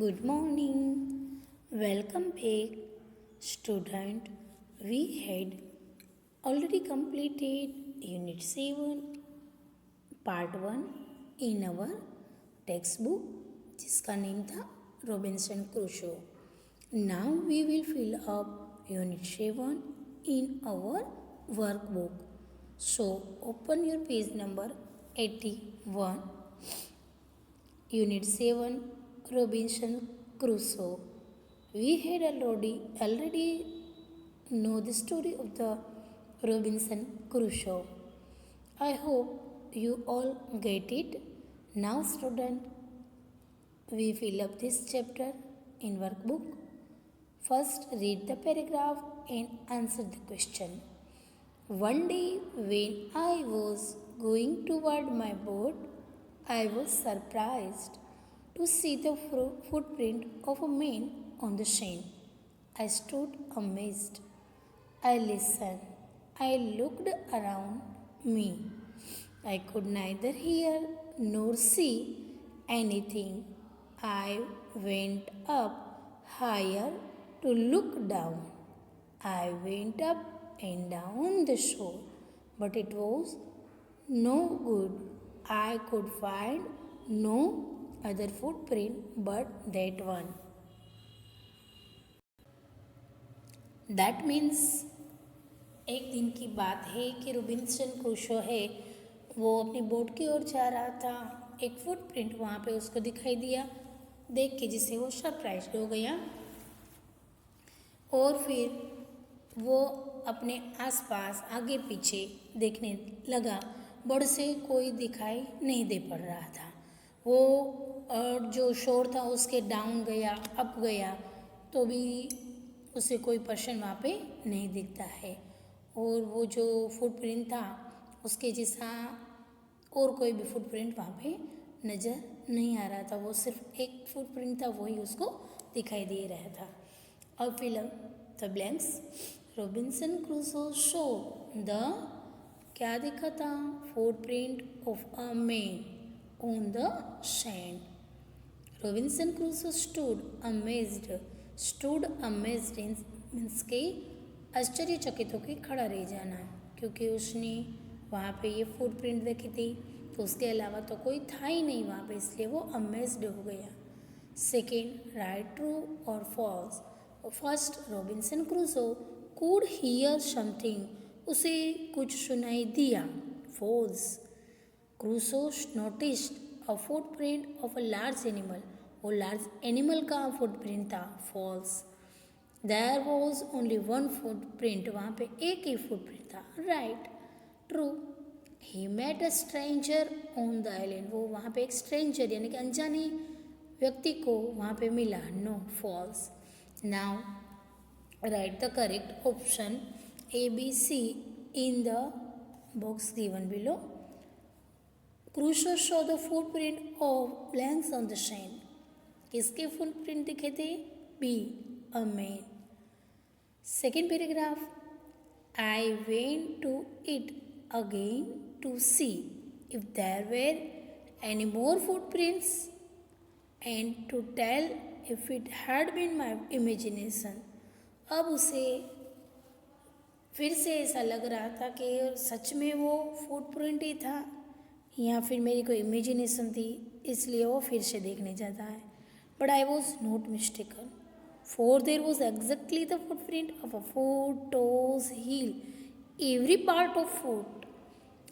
Good morning. Welcome back, student. We had already completed Unit 7, Part 1 in our textbook, जिसका name था Robinson Crusoe. Now we will fill up Unit 7 in our workbook. So open your page number 81. Unit 7, Robinson Crusoe. We had already know the story of the Robinson Crusoe. I hope you all get it. Now student, we fill up this chapter in workbook. First read the paragraph and answer the question. One day when I was going toward my boat, I was surprised to see the footprint of a man on the sand. I stood amazed. I listened. I looked around me. I could neither hear nor see anything. I went up higher to look down. I went up and down the shore, but it was no good. I could find no other footprint but that one. That means एक दिन की बात है कि Robinson Crusoe है, वो अपनी boat की ओर जा रहा था. एक फुटप्रिंट वहाँ पे उसको दिखाई दिया, देख के जिससे वो सरप्राइज हो गया. और फिर वो अपने आसपास आगे पीछे देखने लगा. बोर्ड से कोई दिखाई नहीं दे पड़ रहा था. वो और जो शोर था उसके डाउन गया, अप गया, तो भी उसे कोई पर्सन वहाँ पे नहीं दिखता है. और वो जो फुटप्रिंट था उसके जैसा और कोई भी फुटप्रिंट वहाँ पे नज़र नहीं आ रहा था. वो सिर्फ एक फुटप्रिंट था, वही उसको दिखाई दे रहा था. अब film the blanks. Robinson Crusoe show the क्या दिखा था? Footprint of a man on the sand. Robinson Crusoe stood amazed means के आश्चर्यचकित होकर खड़ा रह जाना, क्योंकि उसने वहाँ पे ये फुटप्रिंट देखी थी, तो उसके अलावा तो कोई था ही नहीं वहाँ पे, इसलिए वो अमेज्ड हो गया. सेकेंड, राइट ट्रू और false. First, Robinson Crusoe could hear something, उसे कुछ सुनाई दिया. False, Crusoe noticed a footprint of a large animal, वो लार्ज एनिमल का फुटप्रिंट था. False, there was only one footprint, वहाँ पे एक ही फुटप्रिंट था. Right. True, he met a stranger on the island, वो वहाँ पे एक स्ट्रेंजर यानी कि अनजाने व्यक्ति को वहाँ पे मिला. No. False. Now write the correct option A, B, C in the box given below. Crusoe saw the footprint of blanks on the sand. किसके फुटप्रिंट दिखे थे? B, a man. Second paragraph. I went to it again to see if there were any more footprints and to tell if it had been my imagination. अब उसे फिर से ऐसा लग रहा था कि सच में वो फुटप्रिंट ही था या फिर मेरी कोई इमेजिनेशन थी, इसलिए वो फिर से देखने जाता है. But I was not mistaken, for there was exactly the footprint of a foot, toes, heel, every part of foot.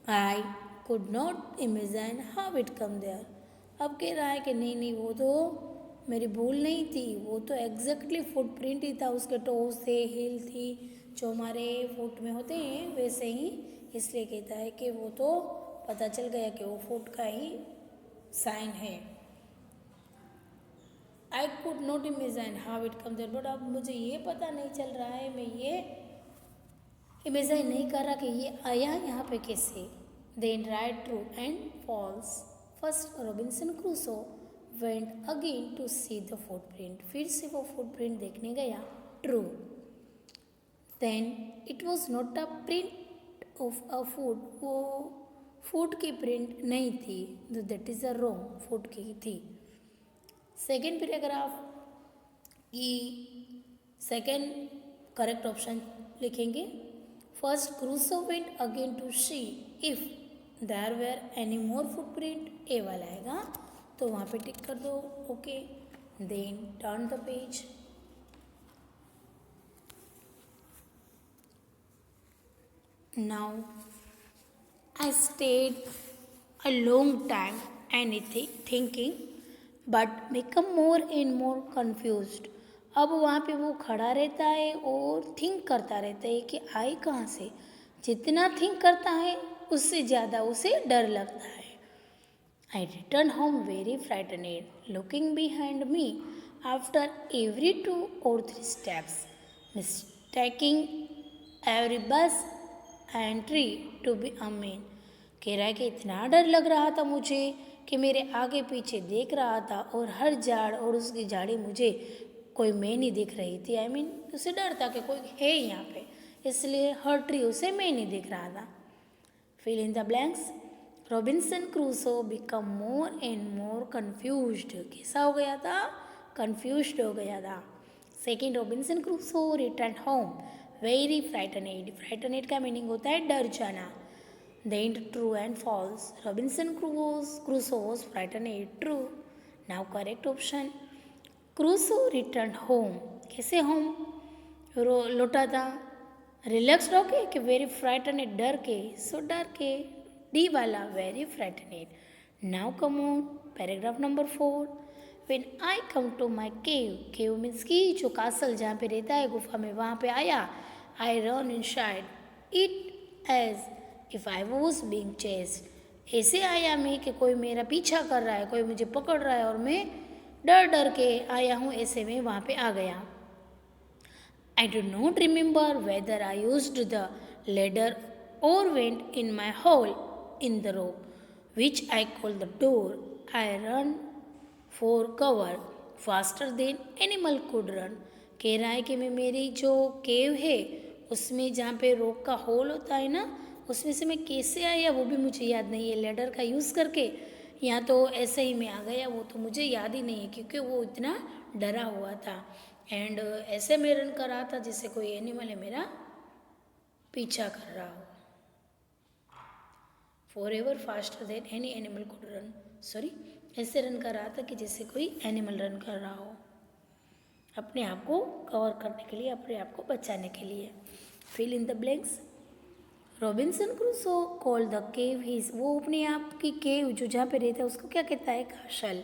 I could not imagine how it come there. अब कह रहा है कि नहीं, वो तो मेरी भूल नहीं थी, वो तो एग्जैक्टली फुटप्रिंट ही था. उसके टोज थे, हील थी, जो हमारे फुट में होते हैं वैसे ही. इसलिए कहता है कि वो तो पता चल गया कि वो फुट का ही साइन है. I could not imagine how it come there, but अब मुझे ये पता नहीं चल रहा है, मैं ये इमेजिन नहीं कर रहा कि ये आया यहाँ पे कैसे. Then write true and false. First, Robinson Crusoe went again to see the footprint, फिर से वो फुटप्रिंट देखने गया. True. Then it was not a print of a food, वो फूड की प्रिंट नहीं थी. That is a wrong, food की थी. सेकेंड पैराग्राफ की सेकेंड करेक्ट ऑप्शन लिखेंगे। First, Crusoe went again to see if there were any more footprint, A वाला आएगा तो वहाँ पे टिक कर दो। Okay, then turn the page. Now I stayed a long time anything thinking but become more and more confused। अब वहाँ पे वो खड़ा रहता है और थिंक करता रहता है कि आए कहाँ से। जितना थिंक करता है उससे ज़्यादा उसे डर लगता है। I returned home very frightened, looking behind me after every 2 or 3 steps, mistaking every bus and tree to be a man। कह रहा है कि इतना डर लग रहा था मुझे कि मेरे आगे पीछे देख रहा था और हर झाड़ और उसकी झाड़ी मुझे कोई मैं नहीं दिख रही थी। आई मीन उसे डर था कि कोई है यहाँ पे, इसलिए हर ट्री उसे मैं नहीं दिख रहा था। Fill in the blanks. Robinson Crusoe become more and more confused. कैसा हो गया था? कन्फ्यूज्ड हो गया था। Second, Robinson Crusoe return home very frightened. Frightened का मीनिंग होता है डर जाना। Then true and false. Robinson Crusoe was frightened. True. Now correct option. Crusoe returned home. कैसे home लौटा था? रिलैक्स होके कि वेरी फ्राइटनेड, डर के। सो डर के, डी वाला very frightened. Now come on paragraph number 4। When I come to my cave, cave means की जो कासल जहाँ पे रहता है गुफा में, वहाँ पे आया। I run inside it as if I was being chased। ऐसे आया मैं कि कोई मेरा पीछा कर रहा है, कोई मुझे पकड़ रहा है और मैं डर डर के आया हूँ, ऐसे में वहाँ पे आ गया। I do not remember whether I used the ladder or went in my hole in the rope, which I call the door। I run for cover faster than animal could run। कह रहा है कि मैं मेरी जो केव है उसमें जहाँ पे रोक का होल होता है ना, उसमें से मैं कैसे आया वो भी मुझे याद नहीं है। लेडर का यूज़ करके या तो ऐसे ही मैं आ गया, वो तो मुझे याद ही नहीं है क्योंकि वो इतना डरा हुआ था। एंड ऐसे मैं रन कर रहा था जैसे कोई एनिमल है मेरा पीछा कर रहा हो। For ever faster than any animal could run. Sorry, ऐसे रन कर रहा था कि जैसे कोई एनिमल रन कर रहा हो, अपने आप को कवर करने के लिए, अपने आप को बचाने के लिए। Fill in the blanks. Robinson Crusoe called the cave his. वो अपने आप की केव जो जहाँ पे रहता है उसको क्या कहता है? Castle.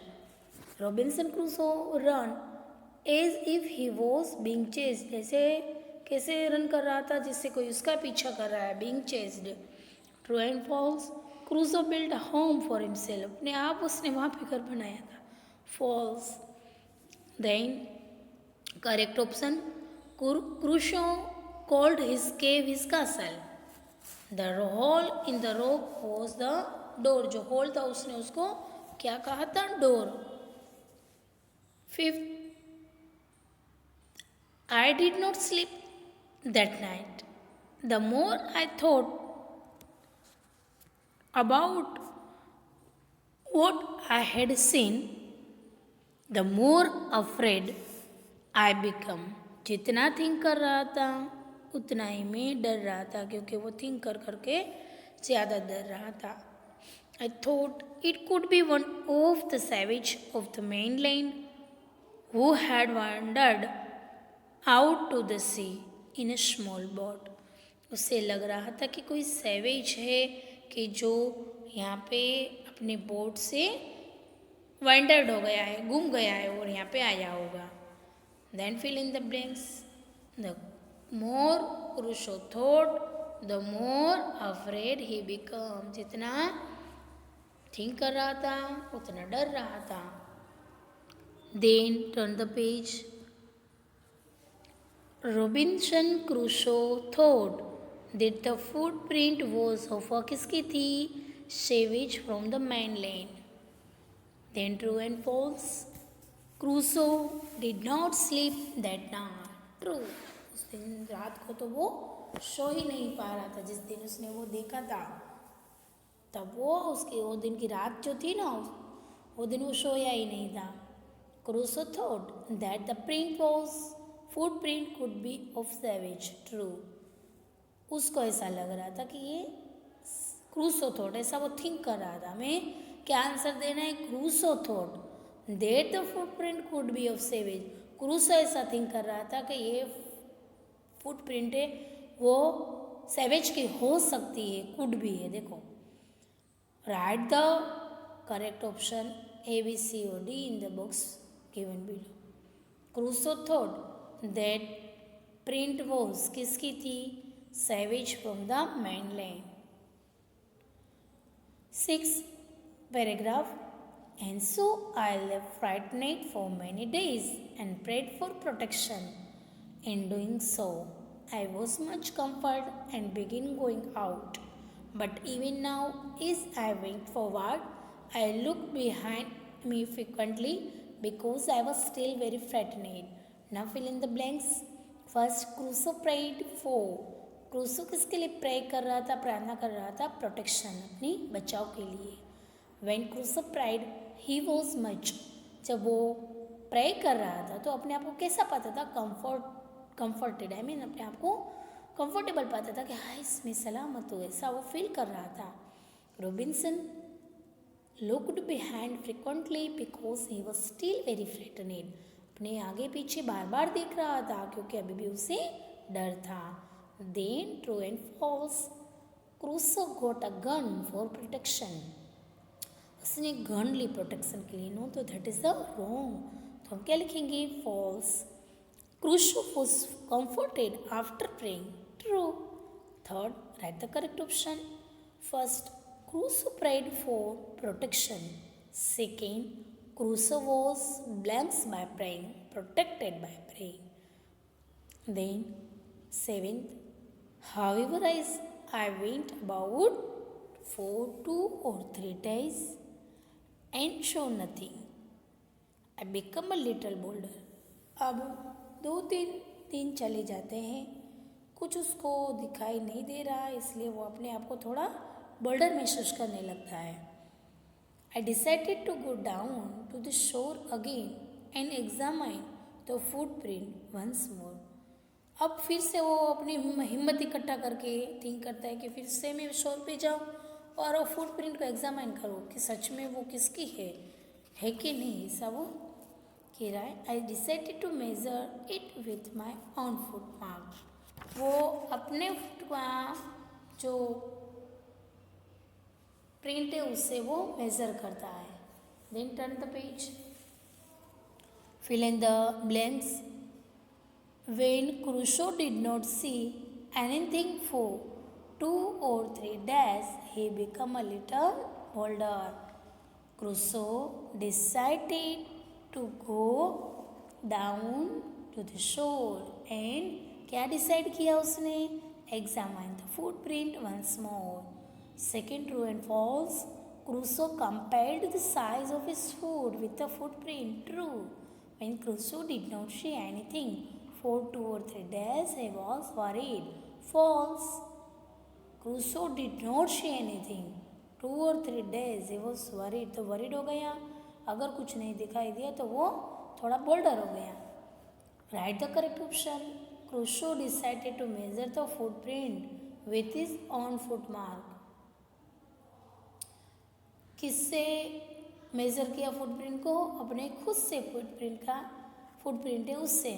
Robinson Crusoe run as if he was being chased. जैसे कैसे रन कर रहा था? जिससे कोई उसका पीछा कर रहा है, being chased. True and false. Crusoe build a home for himself. अपने आप उसने वहाँ पे घर बनाया था। False. Then correct option, Crusoe called his cave his castle. The hole in the rope was the door. जो होल था उसने उसको क्या कहा था? Door. Fifth, I did not sleep that night. The more I thought about what I had seen the more afraid I become. जितना think कर रहा था उतना ही मैं डर रहा था, क्योंकि वो थिंक कर करके ज़्यादा डर रहा था। I thought it could be one of the savage of the mainland who had wandered out to the sea in a small boat। उससे लग रहा था कि कोई सैवेज है कि जो यहाँ पे अपने बोट से वांडर्ड हो गया है, गुम गया है और यहाँ पे आया होगा। Then fill in the blanks. The more Crusoe thought the more afraid he become. जितना थिंक कर रहा था उतना डर रहा था। Then turn the page. Robinson Crusoe thought that the footprint was of a किसकी थी? Savage from the mainland। Then true and false. Crusoe did not sleep that night. True, उस दिन रात को तो वो सो ही नहीं पा रहा था। जिस दिन उसने वो देखा था तब वो दिन की रात जो थी ना, वो दिन वो सोया ही नहीं था। Crusoe thought that the print was footprint could be of savage true. उसको ऐसा लग रहा था कि ये क्रूसो थॉट, ऐसा वो थिंक कर रहा था। हमें क्या आंसर देना है? Crusoe thought that the footprint could be of savage. Crusoe ऐसा थिंक कर रहा था कि ये फुटप्रिंट है वो सैवेज की हो सकती है, कुड भी है। देखो, write the correct option A B C और D in the box given below. Crusoe thought that print was किसकी थी? Savage from the mainland। 6 paragraph, and so I lay frightened for many days and prayed for protection. In doing so, I was much comforted and began going out. But even now, as I went forward, I looked behind me frequently because I was still very frightened. Now fill in the blanks. First, Crusoe prayed for। Crusoe किसके लिए pray कर रहा था, प्रार्थना कर रहा था? Protection, अपनी बचाव के लिए। When Crusoe pride he was much, जब वो प्रे कर रहा था तो अपने आप को कैसा पाता था? कंफर्टेड, आई मीन अपने आप को कंफर्टेबल पाता था कि हाँ इसमें सलामत हो, ऐसा वो फील कर रहा था। Robinson looked behind frequently because he was still very frightened. अपने आगे पीछे बार बार देख रहा था क्योंकि अभी भी उसे डर था। Then, true and false, Crusoe got a gun for protection। उसने गन ली प्रोटेक्शन के लिए। नो, तो दैट इज द रॉन्ग। तो हम क्या लिखेंगे? False. Crusoe was comforted after praying। True. Third, write the correct option. First, Crusoe prayed for protection। Second, Crusoe was blanks by praying, protected by praying। Then, seventh, however, as I went about for 2 or 3 days and saw nothing, I become a little bolder। अब 2-3 दिन चले जाते हैं, कुछ उसको दिखाई नहीं दे रहा, इसलिए वो अपने आप को थोड़ा बोल्डर महसूस करने लगता है। I decided to go down to the shore again and examine the footprint once more। अब फिर से वो अपनी हिम्मत इकट्ठा करके थिंक करता है कि फिर से मैं शोर पे जाऊँ और वो फुटप्रिंट को एग्जामाइन करूँ कि सच में वो किसकी है कि नहीं, ऐसा वो कह रहा है। I decided to measure it with my own foot mark. वो अपने फुट का जो प्रिंट है उससे वो मेजर करता है। Then turn the page, fill in the blanks. When Crusoe did not see anything for 2 or 3 days, he became a little bolder। Crusoe decided to go down to the shore and क्या decide किया उसने? Examine the footprint once more। Second, true and false, Crusoe compared the size of his foot with the footprint। True। When Crusoe did not see anything for 2 or 3 days, he was worried। False। Crusoe did not see anything 2 or 3 days, he was worried। तो worried हो गया, अगर कुछ नहीं दिखाई दिया तो वो थोड़ा बोल्डर हो गया। Right the correct option. Crusoe decided to measure the footprint with his own foot mark। किससे मेजर किया फुटप्रिंट को? अपने खुद से फुटप्रिंट है उससे।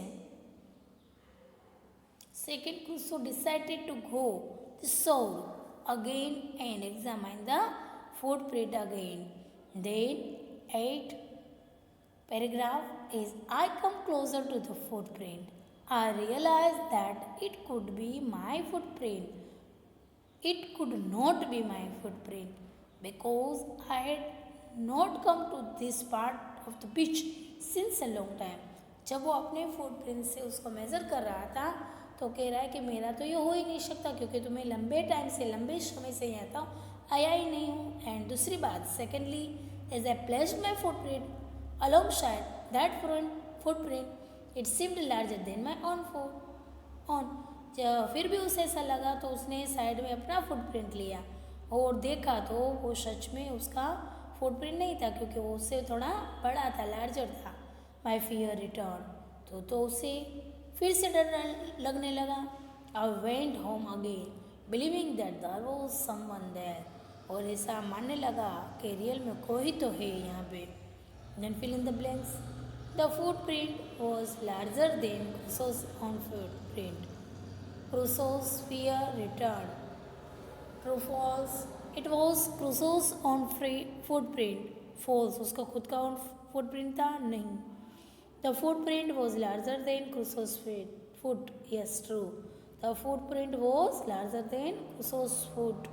Second, Crusoe decided to go to shore again and examine the footprint again। Then, 8th paragraph is I come closer to the footprint। I realized that it could be my footprint। It could not be my footprint because I had not come to this part of the beach since a long time। जब वो अपने footprint से उसको measure कर रहा था तो कह रहा है कि मेरा तो ये हो ही नहीं सकता क्योंकि तुम्हें लंबे समय से यहाँ तक आया ही नहीं हूँ। एंड दूसरी बात, secondly, as I placed my footprint alongside that footprint it seemed larger than my own. फिर भी उसे ऐसा लगा तो उसने साइड में अपना फुटप्रिंट लिया और देखा तो वो सच में उसका फुटप्रिंट नहीं था क्योंकि वो उससे थोड़ा बड़ा था, लार्जर था। माई फियर रिटर्न, तो उसे फिर से डर लगने लगा। I went home again believing that there was someone there, और ऐसा मानने लगा कि रियल में कोई तो है यहाँ पे। Then fill in the blanks. The footprint was larger than Crusoe's own footprint. Crusoe's fear return. True false. It was Crusoe's own footprint. False, उसका खुद का फुटप्रिंट था नहीं। The footprint was larger than Crusoe's foot. Yes true, the footprint was larger than Crusoe's foot.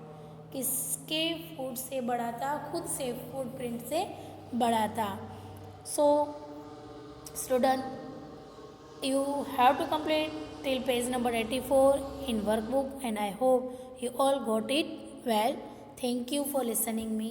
किसके foot से बड़ा था? खुद से फुटप्रिंट से बड़ा था। So student, you have to complete till page number 84 in workbook, and I hope you all got it well. Thank you for listening me.